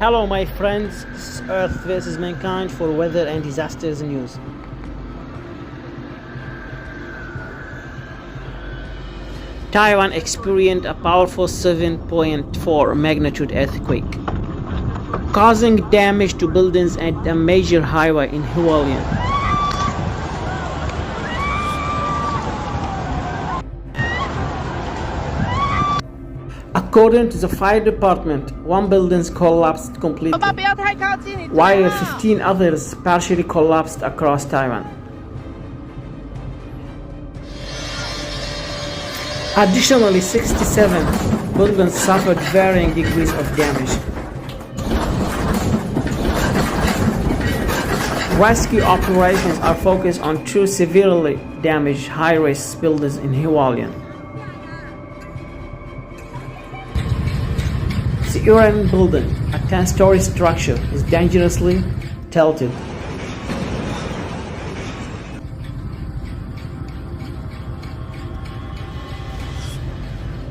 Hello my friends, this is Earth versus Mankind for weather and disasters news. Taiwan experienced a powerful 7.4 magnitude earthquake, causing damage to buildings and a major highway in Hualien. According to the fire department, one building collapsed completely, while 15 others partially collapsed across Taiwan. Additionally, 67 buildings suffered varying degrees of damage. Rescue operations are focused on two severely damaged high-rise buildings in Hualien. The Uran Building, a 10-story structure, is dangerously tilted.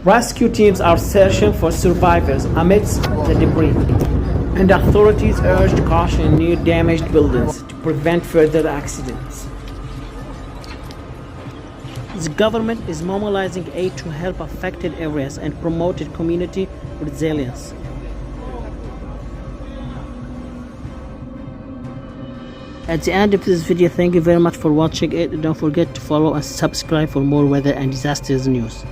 Rescue teams are searching for survivors amidst the debris, and authorities urged caution near damaged buildings to prevent further accidents. The government is mobilizing aid to help affected areas and promoted community resilience. At the end of this video, thank you very much for watching it. Don't forget to follow and subscribe for more weather and disasters news.